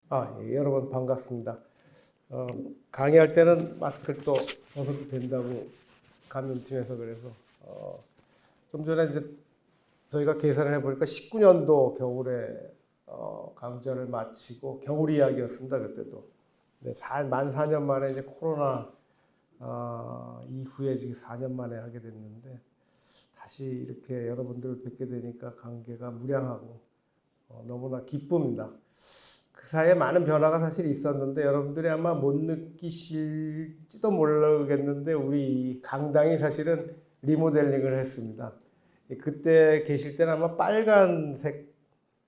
예, 여러분 반갑습니다. 강의할 때는 마스크를 또 벗어도 된다고 감염팀에서 그래서 좀 전에 이제 저희가 계산을 해보니까 19년도 겨울에 강좌를 마치고 겨울 이야기였습니다. 그때도. 만 4년 만에 이제 코로나 이후에 지금 4년 만에 하게 됐는데 다시 이렇게 여러분들을 뵙게 되니까 관계가 무량하고 너무나 기쁩니다. 그 사이에 많은 변화가 사실 있었는데 여러분들이 아마 못 느끼실지도 모르겠는데 우리 강당이 사실은 리모델링을 했습니다. 그때 계실 때는 아마 빨간색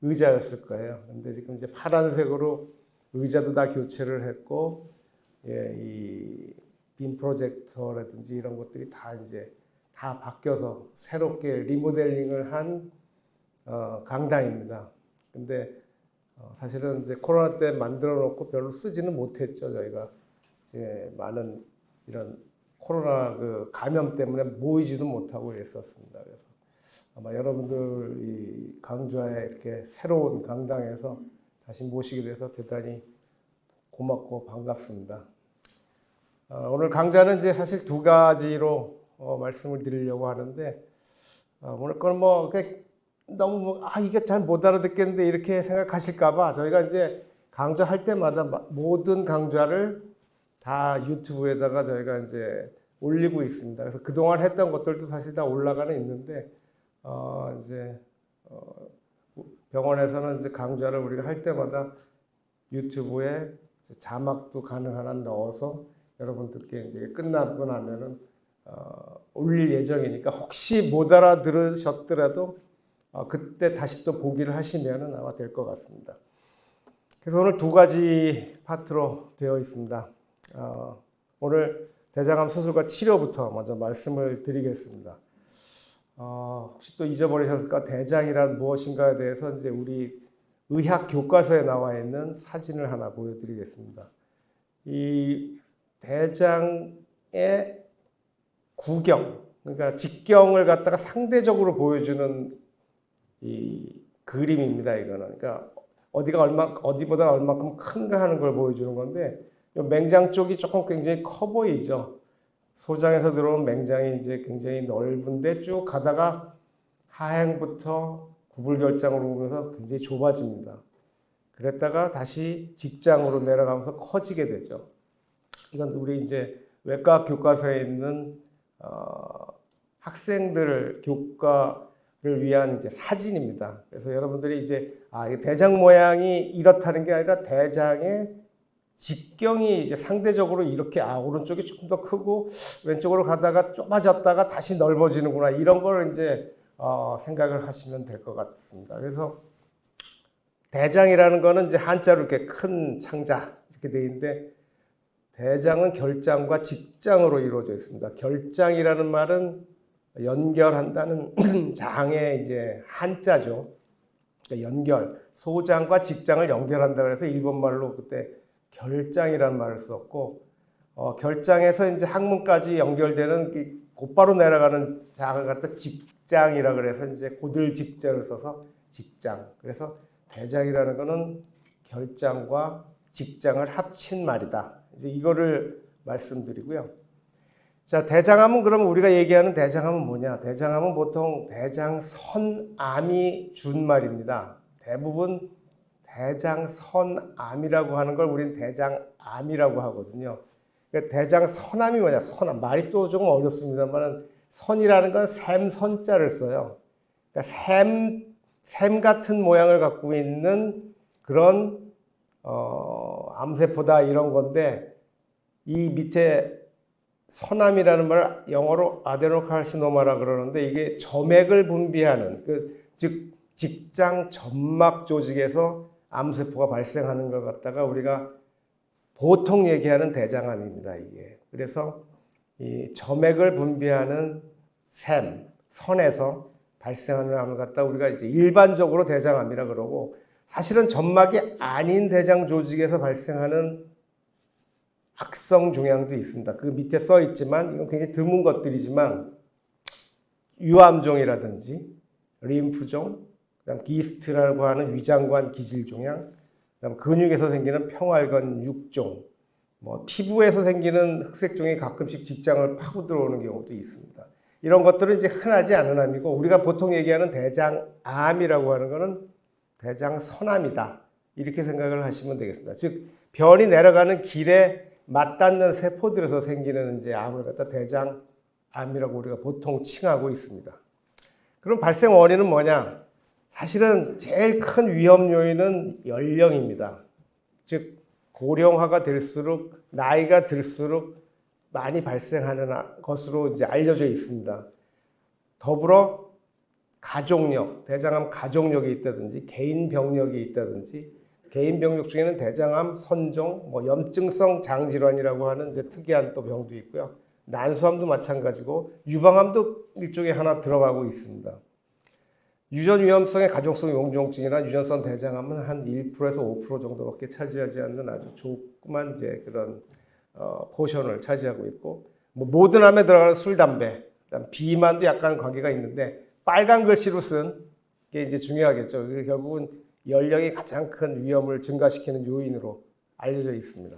의자였을 거예요. 근데 지금 이제 파란색으로 의자도 다 교체를 했고, 이 빔 프로젝터라든지 이런 것들이 다 이제 다 바뀌어서 새롭게 리모델링을 한 강당입니다. 근데 사실은 이제 코로나 때 만들어 놓고 별로 쓰지는 못했죠. 저희가 이제 많은 이런 코로나 그 감염 때문에 모이지도 못하고 이랬었습니다. 그래서 아마 여러분들이 강좌에 이렇게 새로운 강당에서 다시 모시게 돼서 대단히 고맙고 반갑습니다. 오늘 강좌는 이제 사실 두 가지로 말씀을 드리려고 하는데 오늘 거는 너무 이게 잘 못 알아듣겠는데 이렇게 생각하실까봐 저희가 이제 강좌할 때마다 모든 강좌를 다 유튜브에다가 저희가 이제 올리고 있습니다. 그래서 그동안 했던 것들도 사실 다 올라가는 있는데 병원에서는 이제 강좌를 우리가 할 때마다 유튜브에 자막도 가능한 한 넣어서 여러분들께 이제 끝나고 나면은 올릴 예정이니까 혹시 못 알아들으셨더라도 그때 다시 또 보기를 하시면은 아마 될 것 같습니다. 그래서 오늘 두 가지 파트로 되어 있습니다. 오늘 대장암 수술과 치료부터 먼저 말씀을 드리겠습니다. 혹시 또 잊어버리셨을까? 대장이란 무엇인가에 대해서 이제 우리 의학 교과서에 나와 있는 사진을 하나 보여드리겠습니다. 이 대장의 구경, 그러니까 직경을 갖다가 상대적으로 보여주는 이 그림입니다. 이거는 그러니까 어디보다 얼마큼 큰가 하는 걸 보여주는 건데 맹장 쪽이 조금 굉장히 커 보이죠. 소장에서 들어온 맹장이 이제 굉장히 넓은데 쭉 가다가 하행부터 구불결장으로 오면서 굉장히 좁아집니다. 그랬다가 다시 직장으로 내려가면서 커지게 되죠. 이건 우리 이제 외과 교과서에 있는 학생들 교과를 위한 이제 사진입니다. 그래서 여러분들이 이제 대장 모양이 이렇다는 게 아니라 대장의 직경이 이제 상대적으로 이렇게 오른쪽이 조금 더 크고 왼쪽으로 가다가 좁아졌다가 다시 넓어지는구나 이런 걸 이제 생각을 하시면 될 것 같습니다. 그래서 대장이라는 거는 이제 한자로 이렇게 큰 창자 이렇게 돼 있는데 대장은 결장과 직장으로 이루어져 있습니다. 결장이라는 말은 연결한다는 장의 이제 한자죠. 그러니까 연결, 소장과 직장을 연결한다 그래서 일본말로 그때 결장이라는 말을 썼고 결장에서 이제 항문까지 연결되는 곧바로 내려가는 장을 갖다 직장이라 그래서 이제 고들직자를 써서 직장. 그래서 대장이라는 거는 결장과 직장을 합친 말이다. 이제 이거를 말씀드리고요. 자, 대장암은 그러면 우리가 얘기하는 대장암은 뭐냐? 대장암은 보통 대장선암이 준 말입니다. 대부분 대장선암이라고 하는 걸 우리는 대장암이라고 하거든요. 그러니까 대장선암이 뭐냐? 선암. 말이 또 조금 어렵습니다만 선이라는 건 샘선자를 써요. 그러니까 샘 같은 모양을 갖고 있는 그런 암세포다 이런 건데 이 밑에 선암이라는 말 영어로 아데노카르시노마라 그러는데 이게 점액을 분비하는 즉 직장 점막 조직에서 암세포가 발생하는 걸 갖다가 우리가 보통 얘기하는 대장암입니다. 이게 그래서 이 점액을 분비하는 선에서 발생하는 암을 갖다 우리가 이제 일반적으로 대장암이라 그러고 사실은 점막이 아닌 대장 조직에서 발생하는 악성 종양도 있습니다. 그 밑에 써 있지만 이건 굉장히 드문 것들이지만 유암종이라든지 림프종, 그다음 기스트라고 하는 위장관 기질 종양, 그다음 근육에서 생기는 평활건 육종, 뭐 피부에서 생기는 흑색종이 가끔씩 직장을 파고 들어오는 경우도 있습니다. 이런 것들은 이제 흔하지 않은 암이고 우리가 보통 얘기하는 대장암이라고 하는 것은 대장선암이다. 이렇게 생각을 하시면 되겠습니다. 즉 변이 내려가는 길에 맞닿는 세포들에서 생기는 이제 암을 갖다 대장암이라고 우리가 보통 칭하고 있습니다. 그럼 발생 원인은 뭐냐? 사실은 제일 큰 위험 요인은 연령입니다. 즉 고령화가 될수록 나이가 들수록 많이 발생하는 것으로 이제 알려져 있습니다. 더불어 가족력, 대장암 가족력이 있다든지 개인 병력이 있다든지 개인 병력 중에는 대장암, 선종, 뭐 염증성 장질환이라고 하는 이제 특이한 또 병도 있고요. 난소암도 마찬가지고 유방암도 일종의 하나 들어가고 있습니다. 유전 위험성의 가족성 용종증이나 유전성 대장암은 한 1%에서 5% 정도밖에 차지하지 않는 아주 조그만 이제 그런 포션을 차지하고 있고, 뭐 모든 암에 들어가는 술, 담배, 그다음 비만도 약간 관계가 있는데 빨간 글씨로 쓴 게 이제 중요하겠죠. 결국은 연령이 가장 큰 위험을 증가시키는 요인으로 알려져 있습니다.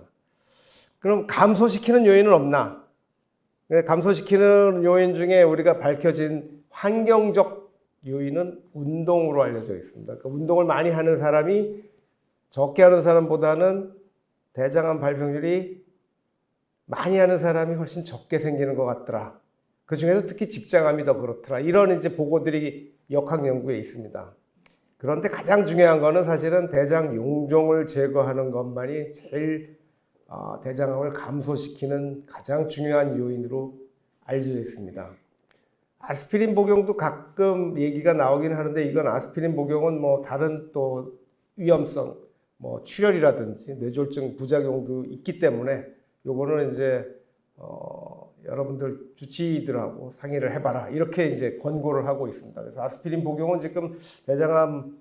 그럼 감소시키는 요인은 없나? 감소시키는 요인 중에 우리가 밝혀진 환경적 요인은 운동으로 알려져 있습니다. 그러니까 운동을 많이 하는 사람이 적게 하는 사람보다는 대장암 발병률이 많이 하는 사람이 훨씬 적게 생기는 것 같더라. 그 중에서 특히 직장암이 더 그렇더라. 이런 이제 보고들이 역학 연구에 있습니다. 그런데 가장 중요한 거는 사실은 대장 용종을 제거하는 것만이 제일 대장암을 감소시키는 가장 중요한 요인으로 알려져 있습니다. 아스피린 복용도 가끔 얘기가 나오긴 하는데 이건 아스피린 복용은 뭐 다른 또 위험성, 뭐 출혈이라든지 뇌졸중 부작용도 있기 때문에 요거는 이제 여러분들 주치의들하고 상의를 해봐라 이렇게 이제 권고를 하고 있습니다. 그래서 아스피린 복용은 지금 대장암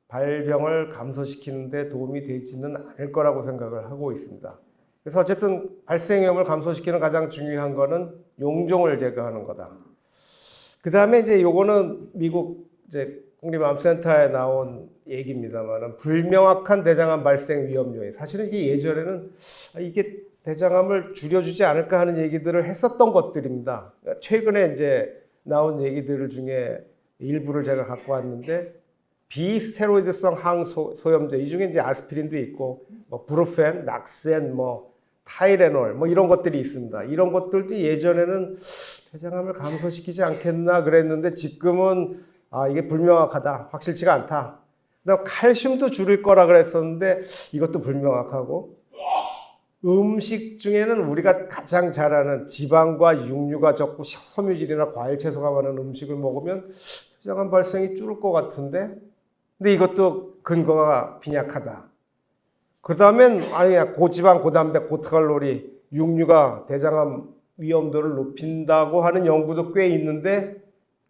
발병을 감소시키는데 도움이 되지는 않을 거라고 생각을 하고 있습니다. 그래서 어쨌든 발생 위험을 감소시키는 가장 중요한 거는 용종을 제거하는 거다. 그 다음에 이제 요거는 미국 이제 국립암센터에 나온 얘기입니다만은 불명확한 대장암 발생 위험 요인. 사실은 이게 예전에는 이게 대장암을 줄여주지 않을까 하는 얘기들을 했었던 것들입니다. 최근에 이제 나온 얘기들 중에 일부를 제가 갖고 왔는데 비스테로이드성 항소염제 이 중에 이제 아스피린도 있고 뭐 브루펜, 낙센, 뭐 타이레놀 뭐 이런 것들이 있습니다. 이런 것들도 예전에는 대장암을 감소시키지 않겠나 그랬는데 지금은 이게 불명확하다, 확실치가 않다. 그다음 칼슘도 줄일 거라 그랬었는데 이것도 불명확하고 음식 중에는 우리가 가장 잘 아는 지방과 육류가 적고 섬유질이나 과일 채소가 많은 음식을 먹으면 대장암 발생이 줄을 것 같은데 근데 이것도 근거가 빈약하다. 그 다음엔 아니야 고지방, 고단백, 고칼로리 육류가 대장암 위험도를 높인다고 하는 연구도 꽤 있는데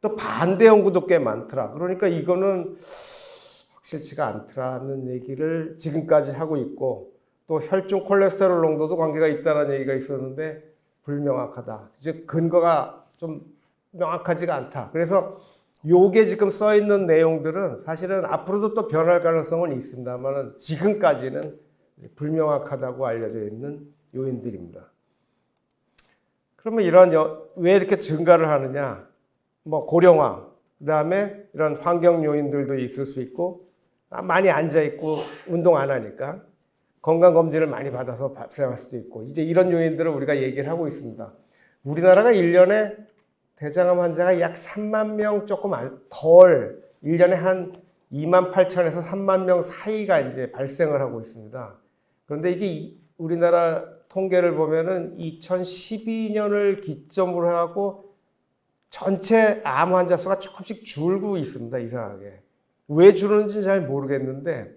또 반대 연구도 꽤 많더라. 그러니까 이거는 확실치가 않더라는 얘기를 지금까지 하고 있고 또 혈중 콜레스테롤 농도도 관계가 있다는 얘기가 있었는데 불명확하다. 즉 근거가 좀 명확하지가 않다. 그래서 요게 지금 써 있는 내용들은 사실은 앞으로도 또 변할 가능성은 있습니다만 지금까지는 불명확하다고 알려져 있는 요인들입니다. 그러면 이런 왜 이렇게 증가를 하느냐? 뭐 고령화, 그다음에 이런 환경 요인들도 있을 수 있고 많이 앉아 있고 운동 안 하니까 건강 검진을 많이 받아서 발생할 수도 있고 이제 이런 요인들을 우리가 얘기를 하고 있습니다. 우리나라가 1년에 대장암 환자가 약 3만 명 조금 덜 1년에 한 2만 8천에서 3만 명 사이가 이제 발생을 하고 있습니다. 그런데 이게 우리나라 통계를 보면은 2012년을 기점으로 하고 전체 암 환자 수가 조금씩 줄고 있습니다. 이상하게. 왜 줄었는지 잘 모르겠는데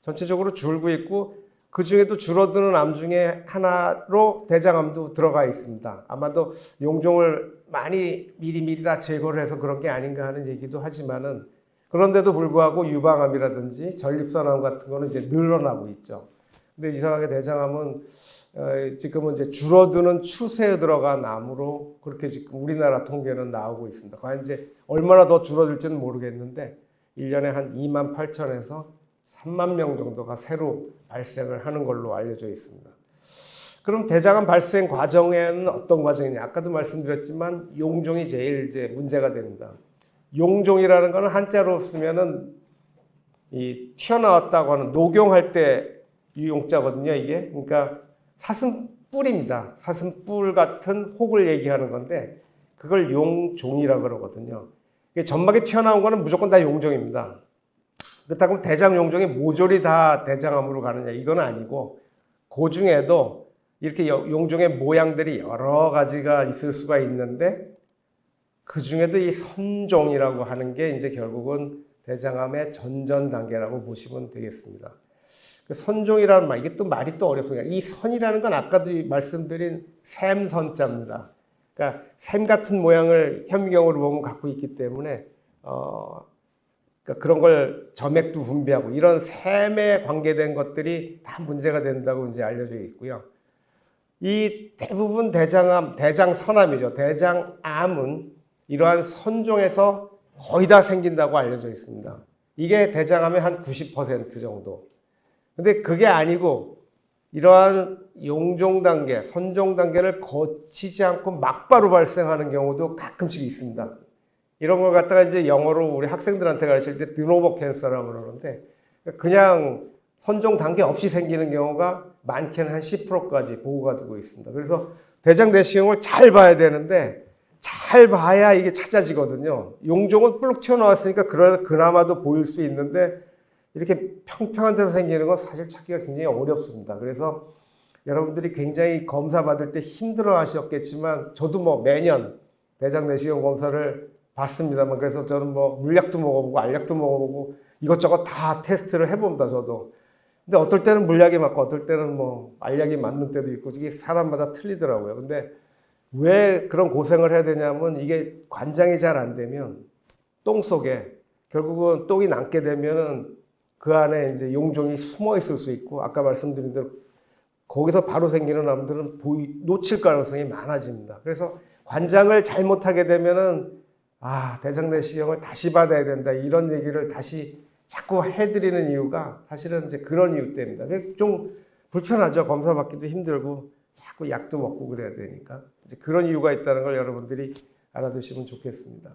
전체적으로 줄고 있고 그 중에도 줄어드는 암 중에 하나로 대장암도 들어가 있습니다. 아마도 용종을 많이 미리미리 다 제거를 해서 그런 게 아닌가 하는 얘기도 하지만은 그런데도 불구하고 유방암이라든지 전립선암 같은 거는 이제 늘어나고 있죠. 근데 이상하게 대장암은 지금은 이제 줄어드는 추세에 들어간 암으로 그렇게 지금 우리나라 통계는 나오고 있습니다. 과연 이제 얼마나 더 줄어들지는 모르겠는데 1년에 한 2만 8천에서 3만 명 정도가 새로 발생을 하는 걸로 알려져 있습니다. 그럼 대장암 발생 과정에는 어떤 과정이냐? 아까도 말씀드렸지만 용종이 제일 이제 문제가 됩니다. 용종이라는 거는 한자로 쓰면은 이 튀어나왔다고 하는 녹용할 때 유용자거든요, 이게. 그러니까 사슴뿔입니다. 사슴뿔 같은 혹을 얘기하는 건데 그걸 용종이라 그러거든요. 점막이 튀어나온 거는 무조건 다 용종입니다. 그렇다고 하면 대장 용종이 모조리 다 대장암으로 가느냐? 이건 아니고 그 중에도 이렇게 용종의 모양들이 여러 가지가 있을 수가 있는데 그 중에도 이 선종이라고 하는 게 이제 결국은 대장암의 전전 단계라고 보시면 되겠습니다. 그 선종이라는 말, 이게 또 말이 또 어렵습니다. 이 선이라는 건 아까도 말씀드린 샘선자입니다. 그러니까 샘 같은 모양을 현미경으로 보면 갖고 있기 때문에 그러니까 그런 걸 점액도 분비하고 이런 샘에 관계된 것들이 다 문제가 된다고 이제 알려져 있고요. 이 대부분 대장암, 대장선암이죠. 대장암은 이러한 선종에서 거의 다 생긴다고 알려져 있습니다. 이게 대장암의 한 90% 정도. 근데 그게 아니고 이러한 용종 단계, 선종 단계를 거치지 않고 막바로 발생하는 경우도 가끔씩 있습니다. 이런 걸 갖다가 이제 영어로 우리 학생들한테 가르칠 때 드노버 캔서라고 그러는데 그냥 선종 단계 없이 생기는 경우가 많게는 한 10%까지 보고가 되고 있습니다. 그래서 대장 내시경을 잘 봐야 되는데 잘 봐야 이게 찾아지거든요. 용종은 뿔룩 튀어나왔으니까 그나마도 보일 수 있는데 이렇게 평평한 데서 생기는 건 사실 찾기가 굉장히 어렵습니다. 그래서 여러분들이 굉장히 검사 받을 때 힘들어 하셨겠지만 저도 뭐 매년 대장 내시경 검사를 받습니다만 그래서 저는 뭐 물약도 먹어보고 알약도 먹어보고 이것저것 다 테스트를 해봅니다. 저도. 근데 어떨 때는 물약이 맞고 어떨 때는 뭐 알약이 맞는 때도 있고 이게 사람마다 틀리더라고요. 근데 왜 그런 고생을 해야 되냐면 이게 관장이 잘 안 되면 똥 속에 결국은 똥이 남게 되면은 그 안에 이제 용종이 숨어 있을 수 있고 아까 말씀드린 대로 거기서 바로 생기는 암들은 놓칠 가능성이 많아집니다. 그래서 관장을 잘못하게 되면은 대장 내시경을 다시 받아야 된다 이런 얘기를 다시 자꾸 해드리는 이유가 사실은 이제 그런 이유 때문입니다. 좀 불편하죠. 검사 받기도 힘들고 자꾸 약도 먹고 그래야 되니까 이제 그런 이유가 있다는 걸 여러분들이 알아두시면 좋겠습니다.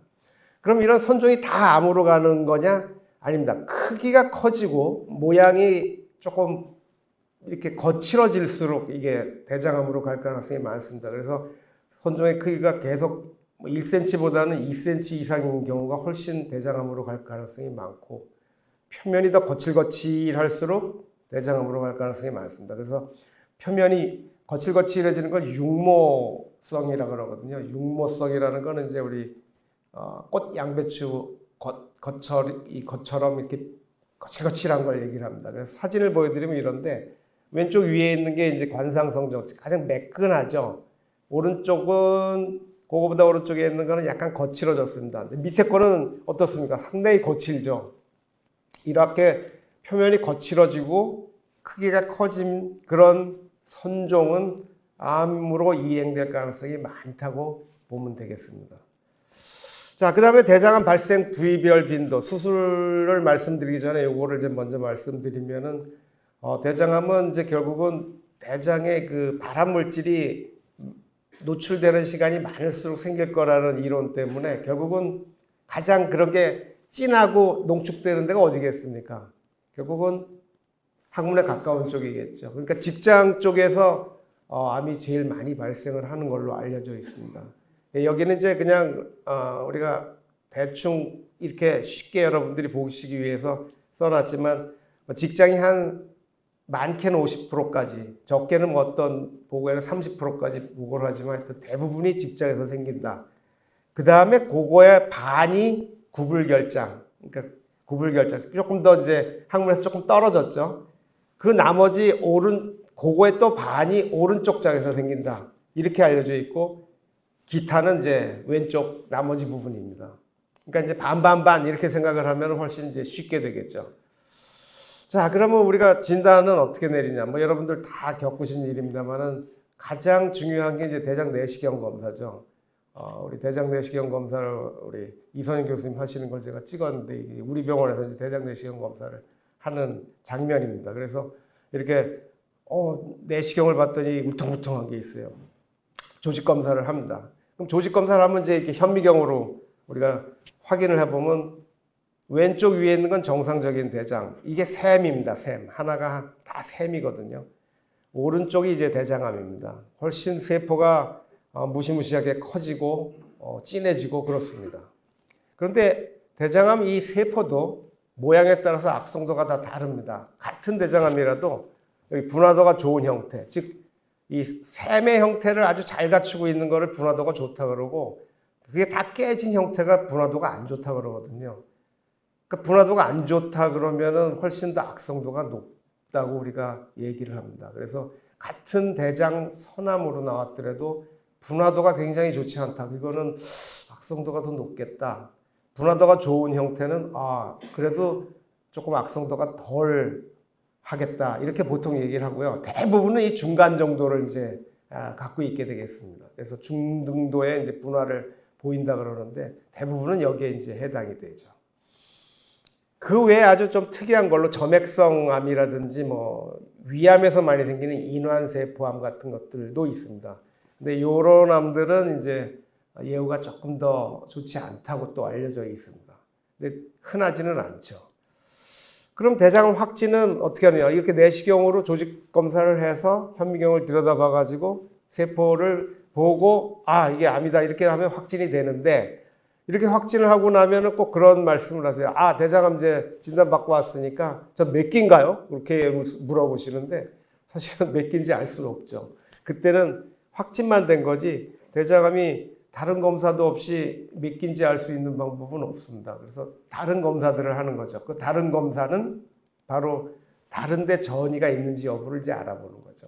그럼 이런 선종이 다 암으로 가는 거냐? 아닙니다. 크기가 커지고 모양이 조금 이렇게 거칠어질수록 이게 대장암으로 갈 가능성이 많습니다. 그래서 선종의 크기가 계속 1cm보다는 2cm 이상인 경우가 훨씬 대장암으로 갈 가능성이 많고 표면이 더 거칠거칠할수록 대장암으로 갈 가능성이 많습니다. 그래서 표면이 거칠거칠해지는 걸 육모성이라고 그러거든요. 육모성이라는 거는 이제 우리 꽃 양배추 겉처럼 이렇게 거칠거칠한 걸 얘기를 합니다. 그래서 사진을 보여드리면 이런데 왼쪽 위에 있는 게 이제 관상성종 가장 매끈하죠. 오른쪽은 그거보다 오른쪽에 있는 거는 약간 거칠어졌습니다. 밑에 거는 어떻습니까? 상당히 거칠죠. 이렇게 표면이 거칠어지고 크기가 커진 그런 선종은 암으로 이행될 가능성이 많다고 보면 되겠습니다. 자, 그 다음에 대장암 발생 부위별 빈도, 수술을 말씀드리기 전에 요거를 이제 먼저 말씀드리면은, 대장암은 이제 결국은 대장의 그 발암 물질이 노출되는 시간이 많을수록 생길 거라는 이론 때문에 결국은 가장 그런 게 진하고 농축되는 데가 어디겠습니까? 결국은 항문에 가까운 쪽이겠죠. 그러니까 직장 쪽에서 암이 제일 많이 발생을 하는 걸로 알려져 있습니다. 여기는 이제 그냥 우리가 대충 이렇게 쉽게 여러분들이 보시기 위해서 써놨지만 직장이 한 많게는 50%까지 적게는 뭐 어떤 보고에는 30%까지 보고를 하지만 대부분이 직장에서 생긴다. 그 다음에 그거의 반이 구불결장, 그러니까 구불결장 조금 더 이제 항문에서 조금 떨어졌죠. 그 나머지 그거의 또 반이 오른쪽 장에서 생긴다. 이렇게 알려져 있고 기타는 이제 왼쪽 나머지 부분입니다. 그러니까 이제 반반반 이렇게 생각을 하면 훨씬 이제 쉽게 되겠죠. 자, 그러면 우리가 진단은 어떻게 내리냐? 뭐 여러분들 다 겪으신 일입니다만은 가장 중요한 게 이제 대장 내시경 검사죠. 우리 대장 내시경 검사를 우리 이선희 교수님 하시는 걸 제가 찍었는데 우리 병원에서 이제 대장 내시경 검사를 하는 장면입니다. 그래서 이렇게 내시경을 봤더니 울퉁불퉁한 게 있어요. 조직 검사를 합니다. 그럼 조직 검사를 하면 이제 이렇게 현미경으로 우리가 확인을 해보면 왼쪽 위에 있는 건 정상적인 대장. 이게 샘입니다. 샘. 하나가 다 샘이거든요. 오른쪽이 이제 대장암입니다. 훨씬 세포가 무시무시하게 커지고 진해지고 그렇습니다. 그런데 대장암 이 세포도 모양에 따라서 악성도가 다 다릅니다. 같은 대장암이라도 여기 분화도가 좋은 형태, 즉 이 샘의 형태를 아주 잘 갖추고 있는 거를 분화도가 좋다 그러고 그게 다 깨진 형태가 분화도가 안 좋다 그러거든요. 그러니까 분화도가 안 좋다 그러면은 훨씬 더 악성도가 높다고 우리가 얘기를 합니다. 그래서 같은 대장 선암으로 나왔더라도 분화도가 굉장히 좋지 않다. 이거는 악성도가 더 높겠다. 분화도가 좋은 형태는 그래도 조금 악성도가 덜 하겠다. 이렇게 보통 얘기를 하고요. 대부분은 이 중간 정도를 이제 갖고 있게 되겠습니다. 그래서 중등도의 이제 분화를 보인다 그러는데 대부분은 여기에 이제 해당이 되죠. 그 외에 아주 좀 특이한 걸로 점액성 암이라든지 뭐 위암에서 많이 생기는 인환세포암 같은 것들도 있습니다. 근데 이런 암들은 이제 예후가 조금 더 좋지 않다고 또 알려져 있습니다. 근데 흔하지는 않죠. 그럼 대장암 확진은 어떻게 하느냐? 이렇게 내시경으로 조직 검사를 해서 현미경을 들여다봐 가지고 세포를 보고 이게 암이다 이렇게 하면 확진이 되는데 이렇게 확진을 하고 나면은 꼭 그런 말씀을 하세요. 대장암제 진단받고 왔으니까 저 몇 기인가요? 그렇게 물어보시는데 사실은 몇 기인지 알 수는 없죠. 그때는 확진만 된 거지 대장암이 다른 검사도 없이 몇 기인지 알 수 있는 방법은 없습니다. 그래서 다른 검사들을 하는 거죠. 그 다른 검사는 바로 다른 데 전이가 있는지 여부를 이제 알아보는 거죠.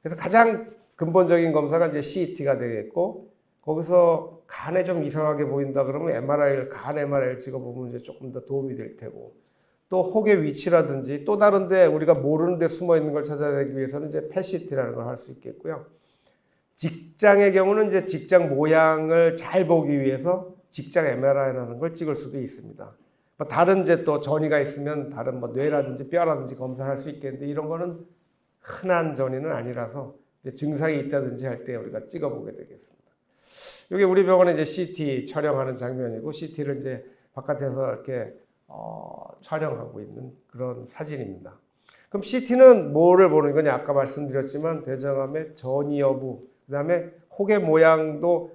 그래서 가장 근본적인 검사가 이제 CT가 되겠고 거기서 간에 좀 이상하게 보인다 그러면 간 MRI를 찍어보면 이제 조금 더 도움이 될 테고 또 혹의 위치라든지 또 다른 데 우리가 모르는 데 숨어 있는 걸 찾아내기 위해서는 이제 PET-CT라는 걸 할 수 있겠고요. 직장의 경우는 이제 직장 모양을 잘 보기 위해서 직장 MRI라는 걸 찍을 수도 있습니다. 다른 이제 또 전이가 있으면 다른 뭐 뇌라든지 뼈라든지 검사할 수 있겠는데 이런 거는 흔한 전이는 아니라서 이제 증상이 있다든지 할 때 우리가 찍어보게 되겠습니다. 여기 우리 병원에 이제 CT 촬영하는 장면이고 CT를 이제 바깥에서 이렇게 촬영하고 있는 그런 사진입니다. 그럼 CT는 뭐를 보는 거냐? 아까 말씀드렸지만 대장암의 전이 여부, 그 다음에 혹의 모양도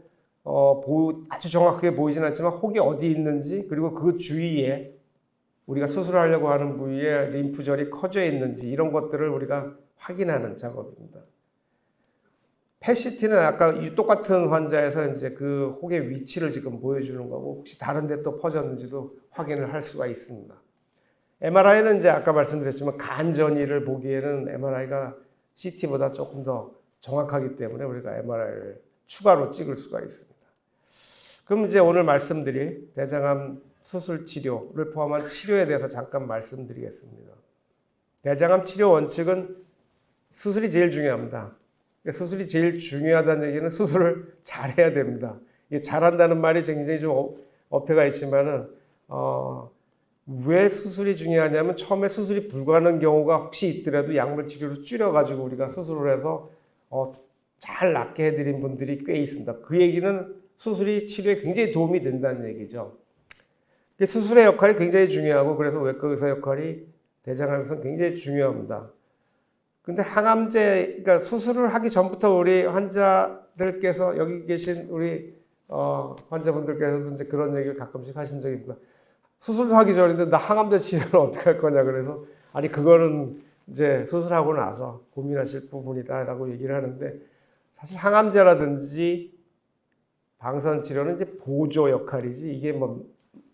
아주 정확하게 보이진 않지만 혹이 어디 있는지 그리고 그 주위에 우리가 수술하려고 하는 부위에 림프절이 커져 있는지 이런 것들을 우리가 확인하는 작업입니다. PET-CT는 아까 이 똑같은 환자에서 이제 그 혹의 위치를 지금 보여주는 거고 혹시 다른 데 또 퍼졌는지도 확인을 할 수가 있습니다. MRI는 이제 아까 말씀드렸지만 간 전이를 보기에는 MRI가 CT보다 조금 더 정확하기 때문에 우리가 MRI를 추가로 찍을 수가 있습니다. 그럼 이제 오늘 말씀드릴 대장암 수술 치료를 포함한 치료에 대해서 잠깐 말씀드리겠습니다. 대장암 치료 원칙은 수술이 제일 중요합니다. 수술이 제일 중요하다는 얘기는 수술을 잘해야 됩니다. 이게 잘한다는 말이 굉장히 좀 어폐가 있지만은 왜 수술이 중요하냐면 처음에 수술이 불가능한 경우가 혹시 있더라도 약물 치료로 줄여가지고 우리가 수술을 해서 잘 낫게 해드린 분들이 꽤 있습니다. 그 얘기는 수술이 치료에 굉장히 도움이 된다는 얘기죠. 수술의 역할이 굉장히 중요하고 그래서 외과 의사 역할이 대장암에서는 굉장히 중요합니다. 근데 항암제, 그러니까 수술을 하기 전부터 우리 환자들께서 여기 계신 우리 환자분들께서도 이제 그런 얘기를 가끔씩 하신 적이 있구나. 수술도 하기 전인데 나 항암제 치료를 어떻게 할 거냐 그래서 아니 그거는 이제 수술하고 나서 고민하실 부분이다라고 얘기를 하는데 사실 항암제라든지 방사선 치료는 이제 보조 역할이지 이게 뭐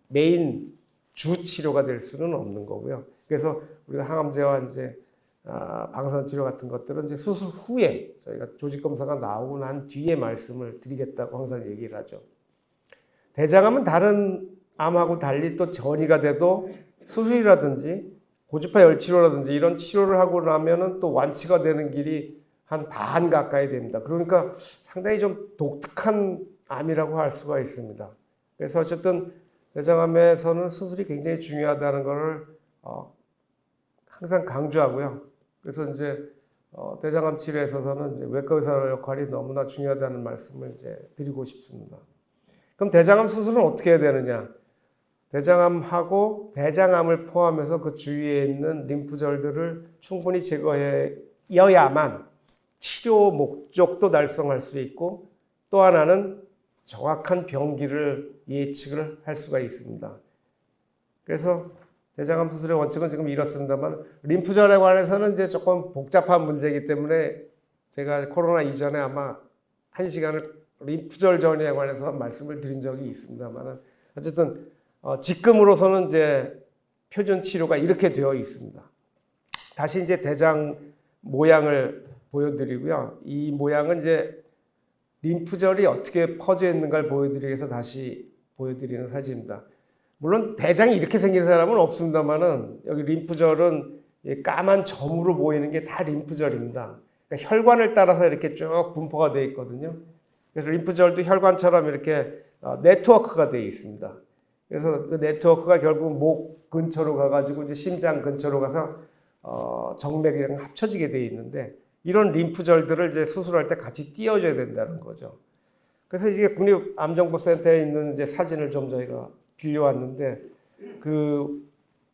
메인 주 치료가 될 수는 없는 거고요. 그래서 우리가 항암제와 이제 방사선 치료 같은 것들은 이제 수술 후에 저희가 조직 검사가 나오고 난 뒤에 말씀을 드리겠다고 항상 얘기를 하죠. 대장암은 다른 암하고 달리 또 전이가 돼도 수술이라든지 고주파 열치료라든지 이런 치료를 하고 나면은 또 완치가 되는 길이 한 반 가까이 됩니다. 그러니까 상당히 좀 독특한 암이라고 할 수가 있습니다. 그래서 어쨌든 대장암에서는 수술이 굉장히 중요하다는 것을 항상 강조하고요. 그래서 이제 대장암 치료에 있어서는 이제 외과 의사 역할이 너무나 중요하다는 말씀을 이제 드리고 싶습니다. 그럼 대장암 수술은 어떻게 해야 되느냐? 대장암하고 대장암을 포함해서 그 주위에 있는 림프절들을 충분히 제거해야만 치료 목적도 달성할 수 있고 또 하나는 정확한 병기를 예측을 할 수가 있습니다. 그래서 대장암 수술의 원칙은 지금 이렇습니다만 림프절에 관해서는 이제 조금 복잡한 문제이기 때문에 제가 코로나 이전에 아마 1시간을 림프절 전에 관해서 말씀을 드린 적이 있습니다만 어쨌든 지금으로서는 이제 표준 치료가 이렇게 되어 있습니다. 다시 이제 대장 모양을 보여드리고요. 이 모양은 이제 림프절이 어떻게 퍼져 있는가를 보여드리기 위해서 다시 보여드리는 사진입니다. 물론 대장이 이렇게 생긴 사람은 없습니다만은 여기 림프절은 까만 점으로 보이는 게 다 림프절입니다. 그러니까 혈관을 따라서 이렇게 쭉 분포가 되어 있거든요. 그래서 림프절도 혈관처럼 이렇게 네트워크가 되어 있습니다. 그래서 그 네트워크가 결국 목 근처로 가가지고 이제 심장 근처로 가서 정맥이랑 합쳐지게 되어 있는데 이런 림프절들을 이제 수술할 때 같이 띄워줘야 된다는 거죠. 그래서 이게 국립암정보센터에 있는 이제 사진을 좀 저희가 빌려왔는데 그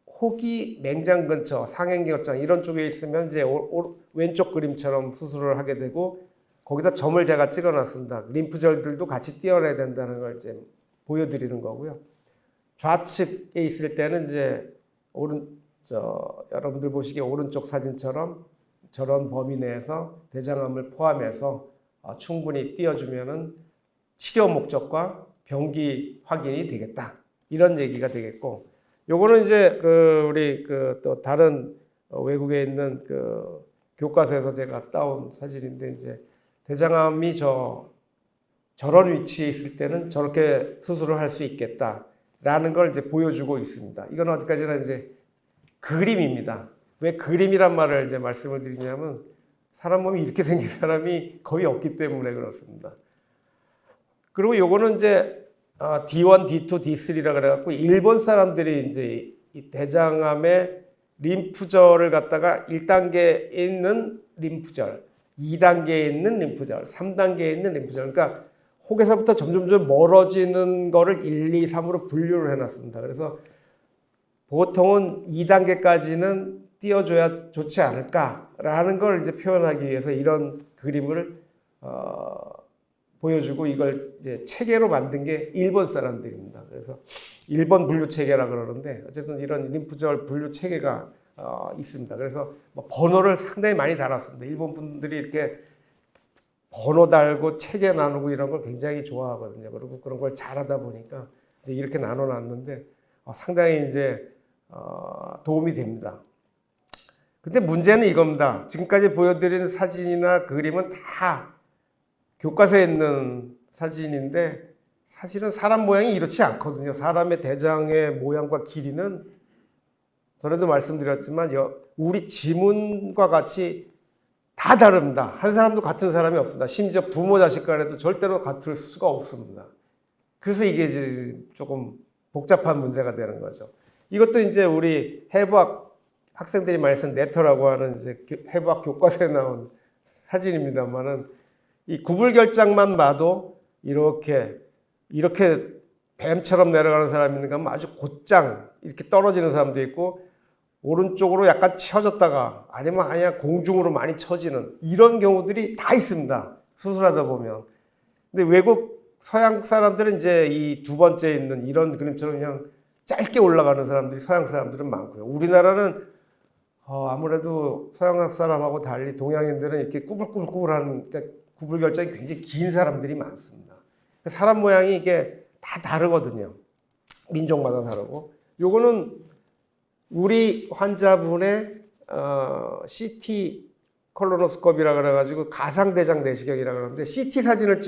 호기 맹장 근처, 상행경장 이런 쪽에 있으면 이제 왼쪽 그림처럼 수술을 하게 되고 거기다 점을 제가 찍어놨습니다. 림프절들도 같이 띄워내야 된다는 걸 이제 보여드리는 거고요. 좌측에 있을 때는 이제 여러분들 보시기에 오른쪽 사진처럼 저런 범위 내에서 대장암을 포함해서 충분히 띄워주면은 치료 목적과 병기 확인이 되겠다. 이런 얘기가 되겠고, 요거는 이제 우리 또 다른 외국에 있는 교과서에서 제가 따온 사진인데 이제 대장암이 저런 위치에 있을 때는 저렇게 수술을 할 수 있겠다라는 걸 이제 보여주고 있습니다. 이건 어디까지나 이제 그림입니다. 왜 그림이란 말을 이제 말씀을 드리냐면 사람 몸이 이렇게 생긴 사람이 거의 없기 때문에 그렇습니다. 그리고 요거는 이제 D1, D2, D3라 그래갖고 일본 사람들이 이제 이 대장암의 림프절을 갖다가 1단계에 있는 림프절, 2단계에 있는 림프절, 3단계에 있는 림프절, 그러니까 혹에서부터 점점 멀어지는 거를 1, 2, 3으로 분류를 해놨습니다. 그래서 보통은 2단계까지는 띄워줘야 좋지 않을까라는 걸 이제 표현하기 위해서 이런 그림을 보여주고 이걸 이제 체계로 만든 게 일본 사람들입니다. 그래서 일본 분류 체계라 그러는데 어쨌든 이런 림프절 분류 체계가 있습니다. 그래서 뭐 번호를 상당히 많이 달았습니다. 일본 분들이 이렇게 번호 달고 체계 나누고 이런 걸 굉장히 좋아하거든요. 그리고 그런 걸 잘하다 보니까 이제 이렇게 나눠놨는데 상당히 이제 도움이 됩니다. 근데 문제는 이겁니다. 지금까지 보여드리는 사진이나 그림은 다 교과서에 있는 사진인데 사실은 사람 모양이 이렇지 않거든요. 사람의 대장의 모양과 길이는 전에도 말씀드렸지만 우리 지문과 같이 다 다릅니다. 한 사람도 같은 사람이 없습니다. 심지어 부모 자식 간에도 절대로 같을 수가 없습니다. 그래서 이게 이제 조금 복잡한 문제가 되는 거죠. 이것도 이제 우리 해부학 학생들이 많이 쓴 네터라고 하는 이제 해부학 교과서에 나온 사진입니다만은 이 구불결장만 봐도 이렇게 뱀처럼 내려가는 사람이 있는가 하면 아주 곧장 이렇게 떨어지는 사람도 있고 오른쪽으로 약간 처졌다가 아니면 그냥 공중으로 많이 처지는 이런 경우들이 다 있습니다. 수술하다 보면. 근데 외국 서양 사람들은 이제 이 두 번째에 있는 이런 그림처럼 그냥 짧게 올라가는 사람들이 서양 사람들은 많고요. 우리나라는 아무래도 서양 사람하고 달리 동양인들은 이렇게 꾸불꾸불꾸불한 그러니까 구불결장이 굉장히 긴 사람들이 많습니다. 사람 모양이 이게 다 다르거든요. 민족마다 다르고. 요거는 우리 환자분의 CT 콜로노스코피라 그래가지고 가상대장 내시경이라 그러는데 CT 사진을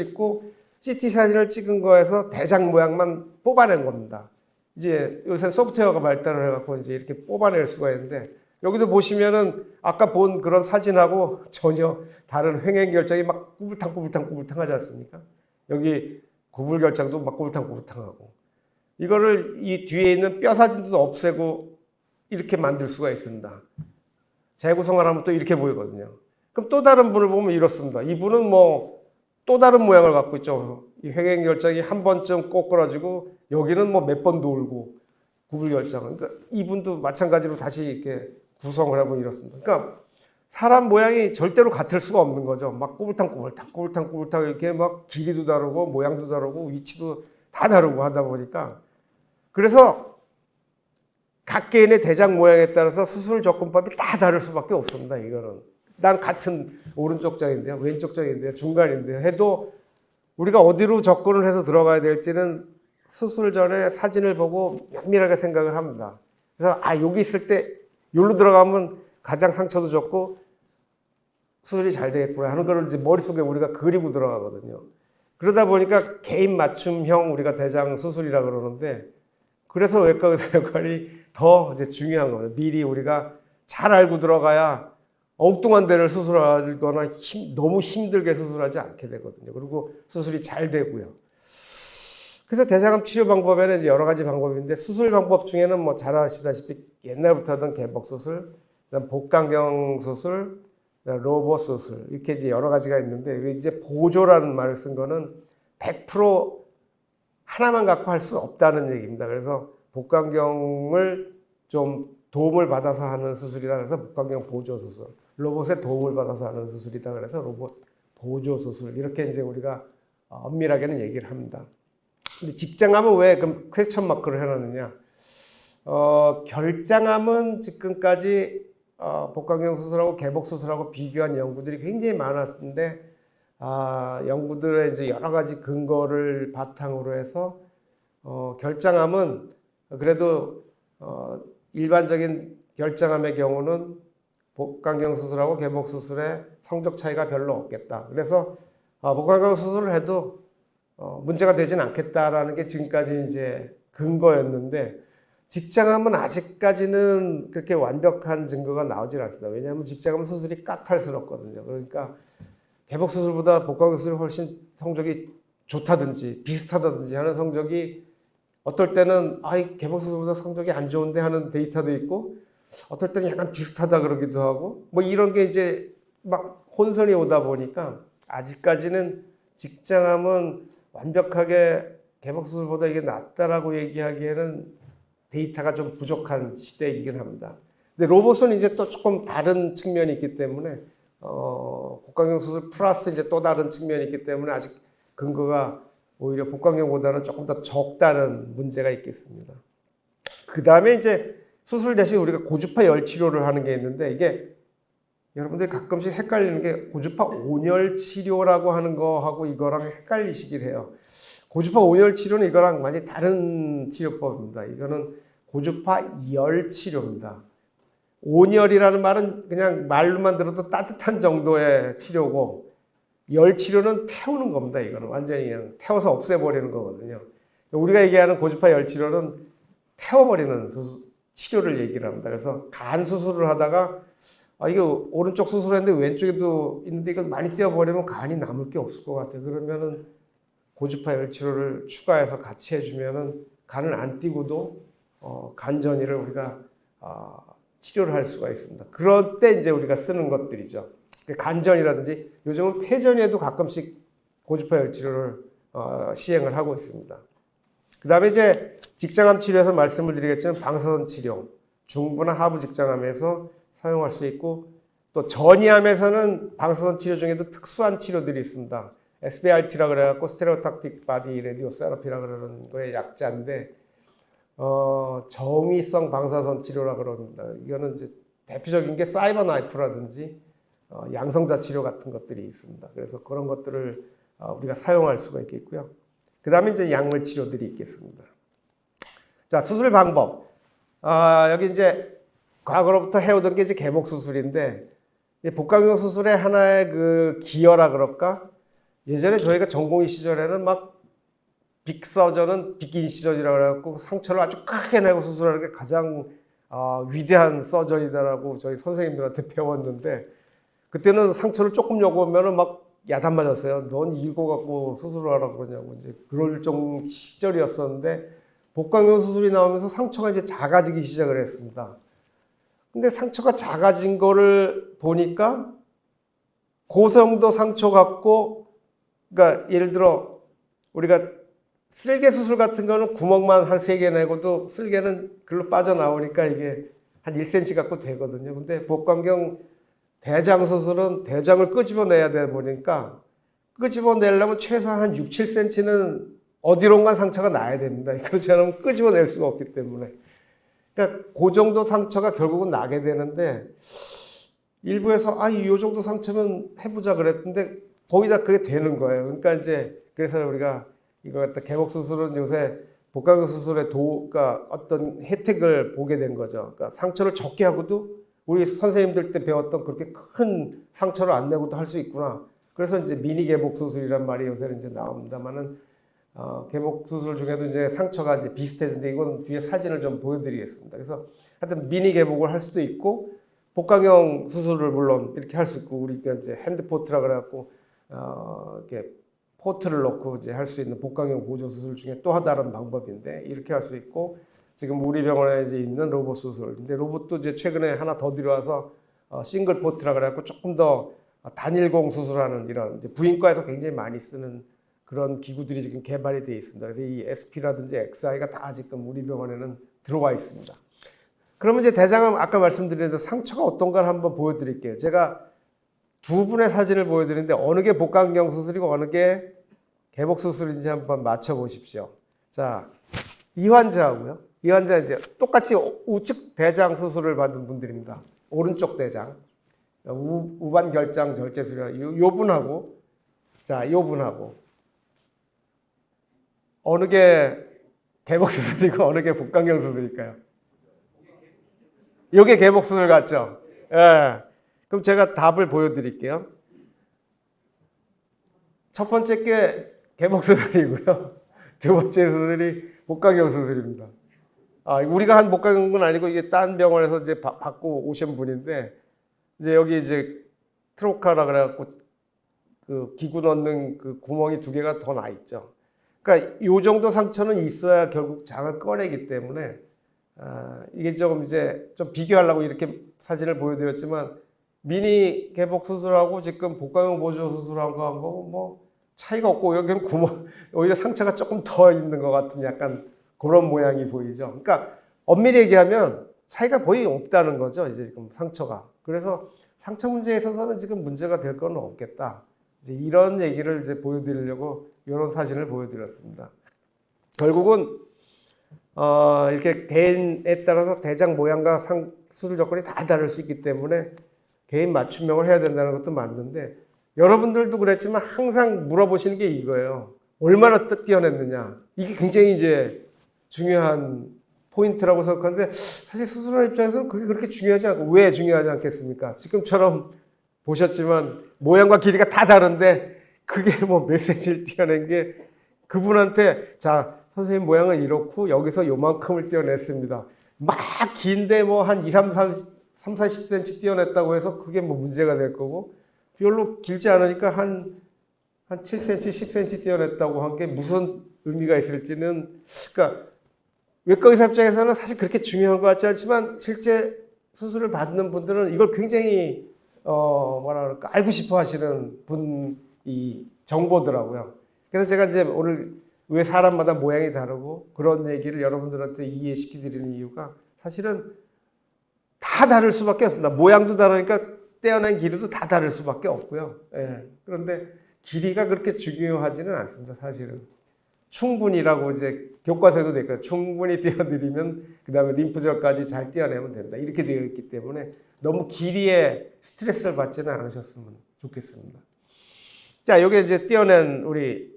찍은 거에서 대장 모양만 뽑아낸 겁니다. 이제 요새 소프트웨어가 발달을 해갖고 이제 이렇게 뽑아낼 수가 있는데 여기도 보시면은 아까 본 그런 사진하고 전혀 다른 횡행결장이 막 꾸불탕 하지 않습니까? 여기 구불결장도 막 꾸불탕하고 이거를 이 뒤에 있는 뼈 사진도 없애고 이렇게 만들 수가 있습니다. 재구성을 하면 또 이렇게 보이거든요. 그럼 또 다른 분을 보면 이렇습니다. 이분은 뭐 또 다른 모양을 갖고 있죠. 이 회행결장이 한 번쯤 꼬꾸라지고 여기는 뭐 몇 번 돌고 구불결장은. 그러니까 이분도 마찬가지로 다시 이렇게 구성을 하면 이렇습니다. 그러니까 사람 모양이 절대로 같을 수가 없는 거죠. 막 꼬불탕 이렇게 막 길이도 다르고 모양도 다르고 위치도 다 다르고 하다 보니까 그래서 각 개인의 대장 모양에 따라서 수술 접근법이 다 다를 수밖에 없습니다. 이거는 난 같은 오른쪽 장인데요, 왼쪽 장인데요, 중간인데요 해도 우리가 어디로 접근을 해서 들어가야 될지는 수술 전에 사진을 보고 면밀하게 생각을 합니다. 그래서 여기 있을 때 여기로 들어가면 가장 상처도 적고 수술이 잘 되겠구나 하는 걸 이제 머릿속에 우리가 그리고 들어가거든요. 그러다 보니까 개인 맞춤형 우리가 대장 수술이라 그러는데 그래서 외과 의사 역할이 더 이제 중요한 겁니다. 미리 우리가 잘 알고 들어가야 엉뚱한 데를 수술하거나 너무 힘들게 수술하지 않게 되거든요. 그리고 수술이 잘 되고요. 그래서 대장암 치료 방법에는 이제 여러 가지 방법인데 수술 방법 중에는 뭐 잘 아시다시피 옛날부터 하던 개복 수술, 그다음 복강경 수술, 로봇 수술 이렇게 이제 여러 가지가 있는데 이제 보조라는 말을 쓴 거는 100% 하나만 갖고 할 수 없다는 얘기입니다. 그래서 복강경을 좀 도움을 받아서 하는 수술이라 그래서 복강경 보조 수술, 로봇의 도움을 받아서 하는 수술이다 그래서 로봇 보조 수술 이렇게 이제 우리가 엄밀하게는 얘기를 합니다. 근데 직장암은 왜 그럼 퀘스천 마크를 해놨느냐? 결장암은 지금까지 복강경 수술하고 개복 수술하고 비교한 연구들이 굉장히 많았는데 연구들의 이제 여러 가지 근거를 바탕으로 해서 결장암은 그래도 일반적인 결장암의 경우는 복강경 수술하고 개복 수술의 성적 차이가 별로 없겠다. 그래서 복강경 수술을 해도 문제가 되진 않겠다라는 게 지금까지 이제 근거였는데 직장암은 아직까지는 그렇게 완벽한 증거가 나오질 않습니다. 왜냐하면 직장암 수술이 까탈스럽거든요. 그러니까 개복 수술보다 복강경 수술이 훨씬 성적이 좋다든지 비슷하다든지 하는 성적이 어떨 때는 개복 수술보다 성적이 안 좋은데 하는 데이터도 있고 어떨 때는 약간 비슷하다 그러기도 하고 뭐 이런 게 이제 막 혼선이 오다 보니까 아직까지는 직장암은 완벽하게 개복 수술보다 이게 낫다라고 얘기하기에는 데이터가 좀 부족한 시대이긴 합니다. 근데 로봇은 이제 또 조금 다른 측면이 있기 때문에 복강경 수술 플러스 이제 또 다른 측면이 있기 때문에 아직 근거가 오히려 복강경보다는 조금 더 적다는 문제가 있겠습니다. 그 다음에 이제 수술 대신 우리가 고주파 열 치료를 하는 게 있는데 이게 여러분들이 가끔씩 헷갈리는 게 고주파 온열 치료라고 하는 거하고 이거랑 헷갈리시길 해요. 고주파 온열 치료는 이거랑 완전히 다른 치료법입니다. 이거는 고주파 열 치료입니다. 온열이라는 말은 그냥 말로만 들어도 따뜻한 정도의 치료고 열 치료는 태우는 겁니다. 이거는 완전히 그냥 태워서 없애버리는 거거든요. 우리가 얘기하는 고주파 열 치료는 태워버리는 치료를 얘기를 합니다. 그래서 간 수술을 하다가 이게 오른쪽 수술했는데 왼쪽에도 있는데 이걸 많이 떼어버리면 간이 남을 게 없을 것 같아요. 그러면은 고주파 열 치료를 추가해서 같이 해주면은 간을 안 띄고도 간 전이를 우리가 치료를 할 수가 있습니다. 그럴 때 이제 우리가 쓰는 것들이죠. 간전이라든지 요즘은 폐전에도 가끔씩 고주파 열 치료를 시행을 하고 있습니다. 그 다음에 이제 직장암 치료에서 말씀을 드리겠지만 방사선 치료, 중부나 하부 직장암에서 사용할 수 있고 또 전이암에서는 방사선 치료 중에도 특수한 치료들이 있습니다. SBRT라 그래갖고 스테레오탁틱 바디 레디오 세라피라 그러는 거의 약자인데 정위성 방사선 치료라 그럽니다. 이거는 이제 대표적인 게 사이버 나이프라든지 양성자 치료 같은 것들이 있습니다. 그래서 그런 것들을 우리가 사용할 수가 있겠고요. 그 다음에 이제 약물 치료들이 있겠습니다. 자, 수술 방법. 여기 이제 과거로부터 해오던 게 이제 개복 수술인데, 복강경 수술의 하나의 그 기여라 그럴까? 예전에 저희가 전공의 시절에는 막 빅서전은 빅인시전이라고 그래갖고 상처를 아주 크게 내고 수술하는 게 가장 위대한 서전이다라고 저희 선생님들한테 배웠는데, 그때는 상처를 조금 요구하면은 막 야단 맞았어요. 넌 이거 갖고 수술을 하라고 그러냐고 이제 그럴 정 시절이었었는데 복강경 수술이 나오면서 상처가 이제 작아지기 시작을 했습니다. 근데 상처가 작아진 거를 보니까 고성도 상처 같고, 그러니까 예를 들어 우리가 쓸개 수술 같은 거는 구멍만 한 3개 내고도 쓸개는 글로 빠져나오니까 이게 한 1cm 갖고 되거든요. 근데 복강경 대장 수술은 대장을 끄집어내야 되다 보니까 끄집어내려면 최소한 한 6, 7cm는 어디론가 상처가 나야 됩니다. 그렇지 않으면 끄집어낼 수가 없기 때문에. 그러니까 그 정도 상처가 결국은 나게 되는데 일부에서 이 정도 상처면 해보자 그랬는데 거의 다 그게 되는 거예요. 그러니까 이제 그래서 우리가 이거 갖다 개복 수술은 요새 복강경 수술의 그러니까 어떤 혜택을 보게 된 거죠. 그러니까 상처를 적게 하고도 우리 선생님들 때 배웠던 그렇게 큰 상처를 안 내고도 할 수 있구나. 그래서 이제 미니 개복 수술이란 말이 요새는 이제 나옵니다만은 개복 수술 중에도 이제 상처가 이제 비슷해진데 이건 뒤에 사진을 좀 보여드리겠습니다. 그래서 하여튼 미니 개복을 할 수도 있고 복강경 수술을 물론 이렇게 할 수 있고 우리가 이제 핸드포트라 그래갖고 이렇게 포트를 넣고 이제 할 수 있는 복강경 보조 수술 중에 또 다른 방법인데 이렇게 할 수 있고 지금 우리 병원에 이제 있는 로봇 수술. 근데 로봇도 이제 최근에 하나 더 들어와서 싱글 포트라 그래갖고 조금 더 단일공 수술하는 이런 이제 부인과에서 굉장히 많이 쓰는 그런 기구들이 지금 개발이 되어 있습니다. 그래서 이 SP라든지 XI가 다 지금 우리 병원에는 들어와 있습니다. 그러면 이제 대장암 아까 말씀드린 대로 상처가 어떤가를 한번 보여드릴게요. 제가 두 분의 사진을 보여드리는데 어느 게 복강경 수술이고 어느 게 개복 수술인지 한번 맞춰보십시오. 자, 이 환자하고요. 이 환자 이제 똑같이 우측 대장 수술을 받은 분들입니다. 오른쪽 대장. 우반 결장 절제 수술. 요 분하고 자, 요 분하고 어느 게 개복 수술이고 어느 게 복강경 수술일까요? 요게 개복 수술 같죠? 예. 그럼 제가 답을 보여드릴게요. 첫 번째 게 개복 수술이고요. 두 번째 수술이 복강경 수술입니다. 우리가 한 복강경은 아니고 이게 딴 병원에서 이제 받고 오신 분인데 이제 여기 이제 트로카라 그래갖고 그 기구 넣는 그 구멍이 2개가 더 나 있죠. 그러니까 요 정도 상처는 있어야 결국 장을 꺼내기 때문에 이게 조금 이제 좀 비교하려고 이렇게 사진을 보여드렸지만 미니 개복 수술하고 지금 복강경 보조 수술한 거하고 뭐 차이가 없고 여기는 구멍 오히려 상처가 조금 더 있는 것 같은 약간 그런 모양이 보이죠. 그러니까 엄밀히 얘기하면 차이가 거의 없다는 거죠. 이제 지금 상처가. 그래서 상처 문제에 있어서는 지금 문제가 될 건 없겠다. 이제 이런 얘기를 이제 보여드리려고 이런 사진을 보여드렸습니다. 결국은 이렇게 개인에 따라서 대장 모양과 수술 조건이 다 다를 수 있기 때문에 개인 맞춤형을 해야 된다는 것도 맞는데 여러분들도 그랬지만 항상 물어보시는 게 이거예요. 얼마나 뛰어냈느냐. 이게 굉장히 이제 중요한 포인트라고 생각하는데 사실 수술하는 입장에서는 그게 그렇게 중요하지 않고 왜 중요하지 않겠습니까? 지금처럼 보셨지만 모양과 길이가 다 다른데 그게 뭐 몇 cm를 뛰어낸 게 그분한테 자 선생님 모양은 이렇고 여기서 요만큼을 뛰어냈습니다. 막 긴데 뭐 한 40cm 뛰어냈다고 해서 그게 뭐 문제가 될 거고 별로 길지 않으니까 한 7cm, 10cm 뛰어냈다고 한 게 무슨 의미가 있을지는 그러니까 외과 의사 입장에서는 사실 그렇게 중요한 것 같지 않지만 실제 수술을 받는 분들은 이걸 굉장히 뭐라 그럴까 알고 싶어 하시는 분이 정보더라고요. 그래서 제가 이제 오늘 왜 사람마다 모양이 다르고 그런 얘기를 여러분들한테 이해시켜 드리는 이유가 사실은 다 다를 수밖에 없습니다. 모양도 다르니까 떼어낸 길이도 다 다를 수밖에 없고요. 예. 그런데 길이가 그렇게 중요하지는 않습니다. 사실은 충분히라고 이제 교과서에도 되니까 충분히 떼어드리면 그 다음에 림프절까지 잘 떼어내면 된다. 이렇게 되어 있기 때문에 너무 길이에 스트레스를 받지는 않으셨으면 좋겠습니다. 자, 여기 이제 떼어낸 우리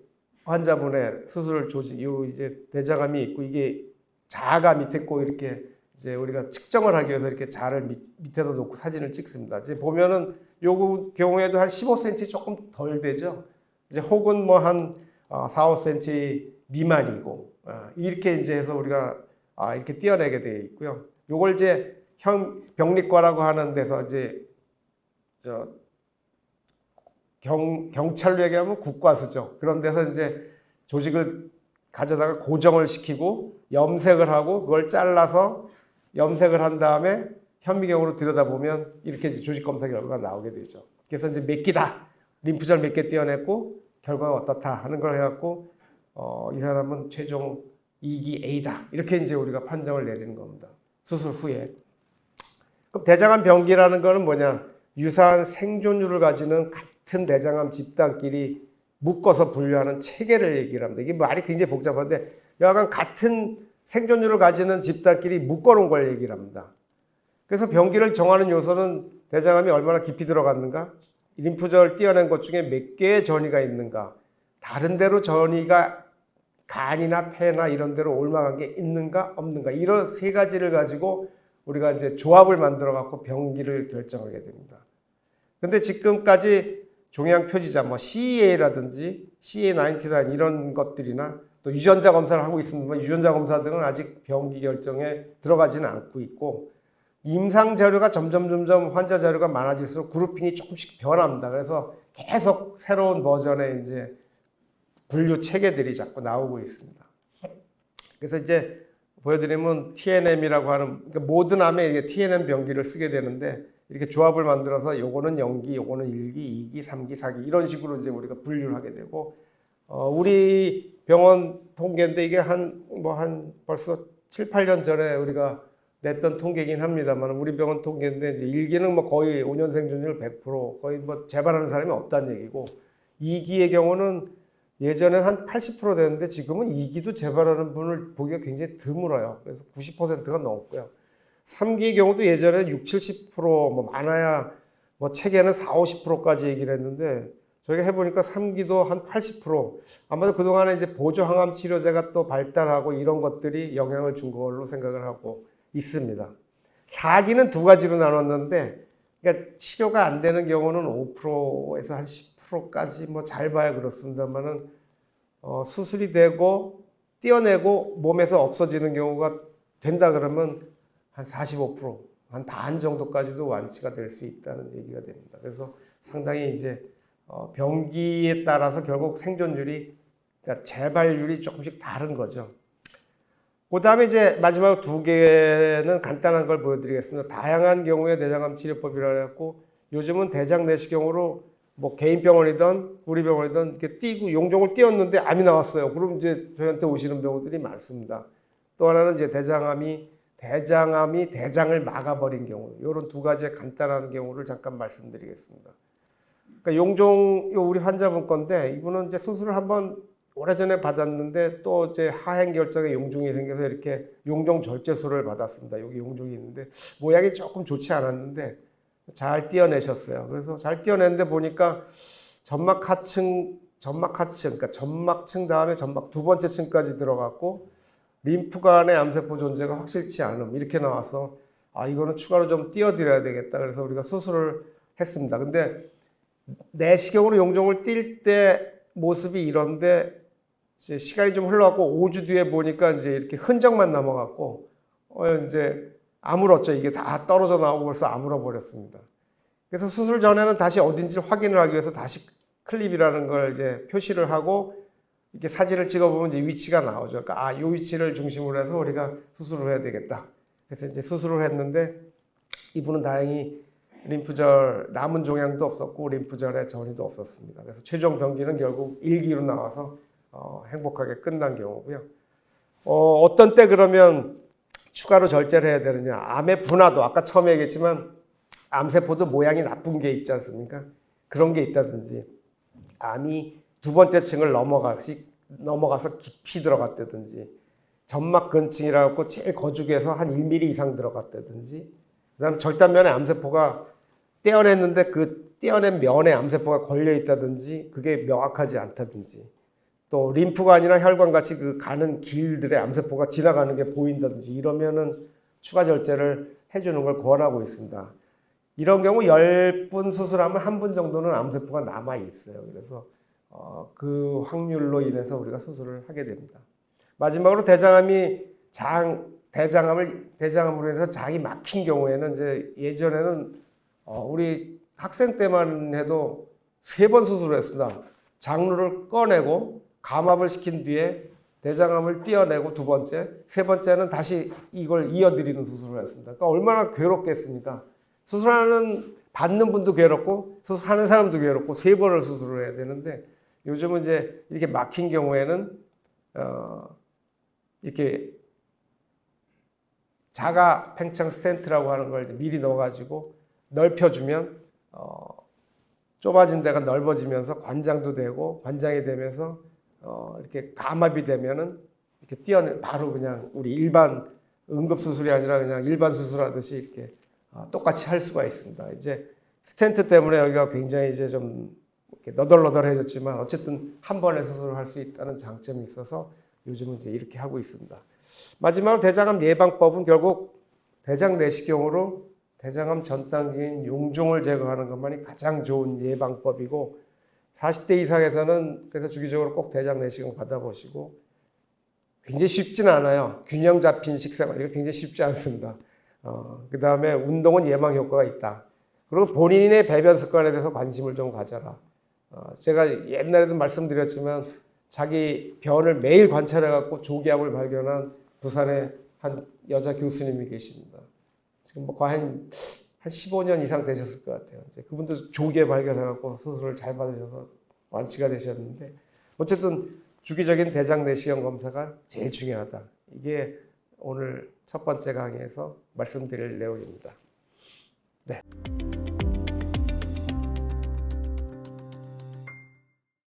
환자분의 수술 조직, 요 이제 대장암이 있고 이게 자가 밑에 있고 이렇게 이제 우리가 측정을 하기 위해서 이렇게 자를 밑에다 놓고 사진을 찍습니다. 이제 보면은 요 경우에도 한 15cm 조금 덜 되죠. 이제 혹은 뭐 한 4, 5cm 미만이고 이렇게 이제 해서 우리가 이렇게 떼어내게 되어 있고요. 요걸 이제 병리과라고 하는 데서 이제 경찰로 얘기하면 국과수죠. 그런 데서 이제 조직을 가져다가 고정을 시키고 염색을 하고 그걸 잘라서 염색을 한 다음에 현미경으로 들여다보면 이렇게 이제 조직 검사 결과가 나오게 되죠. 그래서 이제 몇 개다, 림프절 몇 개 떼어냈고 결과가 어떻다 하는 걸 해갖고 이 사람은 최종 2기 A다 이렇게 이제 우리가 판정을 내리는 겁니다. 수술 후에. 그럼 대장암 병기라는 거는 뭐냐? 유사한 생존율을 가지는 같은 대장암 집단끼리 묶어서 분류하는 체계를 얘기를 합니다. 이게 말이 굉장히 복잡한데 여하간 같은 생존율을 가지는 집단끼리 묶어놓은 걸 얘기를 합니다. 그래서 병기를 정하는 요소는 대장암이 얼마나 깊이 들어갔는가, 림프절 띄어낸 것 중에 몇 개의 전이가 있는가, 다른 데로 전이가 간이나 폐나 이런 데로 옮아간 게 있는가 없는가, 이런 세 가지를 가지고 우리가 이제 조합을 만들어 갖고 병기를 결정하게 됩니다. 근데 지금까지 종양 표지자 뭐 CEA라든지 CA99 이런 것들이나 또 유전자 검사를 하고 있습니다만 유전자 검사 등은 아직 병기 결정에 들어가지는 않고 있고, 임상 자료가 점점 환자 자료가 많아질수록 그룹핑이 조금씩 변합니다. 그래서 계속 새로운 버전의 이제 분류 체계들이 자꾸 나오고 있습니다. 그래서 이제 보여드리면 TNM이라고 하는, 그러니까 모든 암에 이렇게 TNM 병기를 쓰게 되는데 이렇게 조합을 만들어서 요거는 0기, 요거는 1기, 2기, 3기, 4기 이런 식으로 이제 우리가 분류를 하게 되고, 우리 병원 통계인데 이게 한 벌써 7, 8년 전에 우리가 냈던 통계이긴 합니다만 우리 병원 통계인데 이제 1기는 뭐 거의 5년 생존율 100%, 거의 뭐 재발하는 사람이 없다는 얘기고, 2기의 경우는 예전에는 한 80% 되는데 지금은 2기도 재발하는 분을 보기가 굉장히 드물어요. 그래서 90%가 넘고요. 3기의 경우도 예전에는 60, 70% 뭐 많아야 뭐 책에는 40, 50%까지 얘기를 했는데 저희가 해보니까 3기도 한 80%, 아마도 그동안에 이제 보조 항암 치료제가 또 발달하고 이런 것들이 영향을 준 걸로 생각을 하고 있습니다. 4기는 두 가지로 나눴는데, 그러니까 치료가 안 되는 경우는 5%에서 한 10%까지 뭐 잘 봐야 그렇습니다만은 수술이 되고 떼어내고 몸에서 없어지는 경우가 된다 그러면 한 45%, 한 반 정도까지도 완치가 될 수 있다는 얘기가 됩니다. 그래서 상당히 이제 병기에 따라서 결국 생존율이, 그러니까 재발률이 조금씩 다른 거죠. 그 다음에 이제 마지막 두 개는 간단한 걸 보여드리겠습니다. 다양한 경우의 대장암 치료법이라고 해갖고 요즘은 대장 내시경으로 뭐 개인 병원이든 우리 병원이든 이렇게 띄고 용종을 띄었는데 암이 나왔어요. 그럼 이제 저희한테 오시는 경우들이 많습니다. 또 하나는 이제 대장암이 대장을 막아버린 경우, 이런 두 가지의 간단한 경우를 잠깐 말씀드리겠습니다. 그러니까 용종, 우리 환자분 건데 이분은 이제 수술을 한번 오래전에 받았는데 또 이제 하행결정에 용종이 생겨서 이렇게 용종 절제술을 받았습니다. 여기 용종이 있는데 모양이 조금 좋지 않았는데 잘 띄어내셨어요. 그래서 잘 띄어냈는데 보니까 점막 하층, 그러니까 점막층 다음에 점막 두 번째 층까지 들어갔고 림프관의 암세포 존재가 확실치 않음 이렇게 나와서 이거는 추가로 좀 띄어드려야 되겠다. 그래서 우리가 수술을 했습니다. 근데 내시경으로 용종을 띌 때 모습이 이런데 이제 시간이 좀 흘러갖고 5주 뒤에 보니까 이제 이렇게 흔적만 남아갖고 이제 아물었죠. 이게 다 떨어져 나오고 벌써 아물어 버렸습니다. 그래서 수술 전에는 다시 어딘지 확인을 하기 위해서 다시 클립이라는 걸 이제 표시를 하고 이렇게 사진을 찍어보면 이제 위치가 나오죠. 그러니까 이 위치를 중심으로 해서 우리가 수술을 해야 되겠다. 그래서 이제 수술을 했는데 이분은 다행히 림프절 남은 종양도 없었고 림프절에 전이도 없었습니다. 그래서 최종 병기는 결국 1기로 나와서 행복하게 끝난 경우고요. 어떤 때 그러면 추가로 절제를 해야 되느냐? 암의 분화도 아까 처음에 얘기했지만 암세포도 모양이 나쁜 게 있지 않습니까? 그런 게 있다든지 암이 두 번째 층을 넘어가서 깊이 들어갔다든지 점막 근층이라고 제일 거죽에서 한 1mm 이상 들어갔다든지, 그다음 절단면에 암세포가 떼어냈는데 그 떼어낸 면에 암세포가 걸려 있다든지 그게 명확하지 않다든지, 또 림프관이나 혈관 같이 그 가는 길들의 암세포가 지나가는 게 보인다든지 이러면은 추가 절제를 해주는 걸 권하고 있습니다. 이런 경우 10분 수술하면 1분 정도는 암세포가 남아 있어요. 그래서 그 확률로 인해서 우리가 수술을 하게 됩니다. 마지막으로 대장암으로 인해서 장이 막힌 경우에는 이제 예전에는 우리 학생 때만 해도 3번 수술을 했습니다. 장루를 꺼내고 감압을 시킨 뒤에 대장암을 떼어내고 두 번째, 세 번째는 다시 이걸 이어드리는 수술을 했습니다. 그러니까 얼마나 괴롭겠습니까? 수술하는 받는 분도 괴롭고 수술하는 사람도 괴롭고 세 번을 수술을 해야 되는데 요즘은 이제 이렇게 막힌 경우에는 이렇게 자가 팽창 스텐트라고 하는 걸 미리 넣어가지고 넓혀주면 좁아진 데가 넓어지면서 관장도 되고 관장이 되면서 이렇게 감압이 되면은 이렇게 띄어내 바로 그냥 우리 일반 응급 수술이 아니라 그냥 일반 수술하듯이 이렇게 똑같이 할 수가 있습니다. 이제 스텐트 때문에 여기가 굉장히 이제 좀 이렇게 너덜너덜해졌지만 어쨌든 한 번에 수술을 할 수 있다는 장점이 있어서 요즘은 이제 이렇게 하고 있습니다. 마지막으로 대장암 예방법은 결국 대장 내시경으로 대장암 전 단계인 용종을 제거하는 것만이 가장 좋은 예방법이고 40대 이상에서는 그래서 주기적으로 꼭 대장 내시경 받아보시고 굉장히 쉽지는 않아요. 균형 잡힌 식생활 이거 굉장히 쉽지 않습니다. 그 다음에 운동은 예방 효과가 있다. 그리고 본인의 배변 습관에 대해서 관심을 좀 가져라. 제가 옛날에도 말씀드렸지만 자기 변을 매일 관찰해갖고 조기암을 발견한 부산의 한 여자 교수님이 계십니다. 지금 뭐 거의 한 15년 이상 되셨을 것 같아요. 이제 그분도 조기에 발견해갖고 수술을 잘 받으셔서 완치가 되셨는데 어쨌든 주기적인 대장 내시경 검사가 제일 중요하다. 이게 오늘 첫 번째 강의에서 말씀드릴 내용입니다. 네.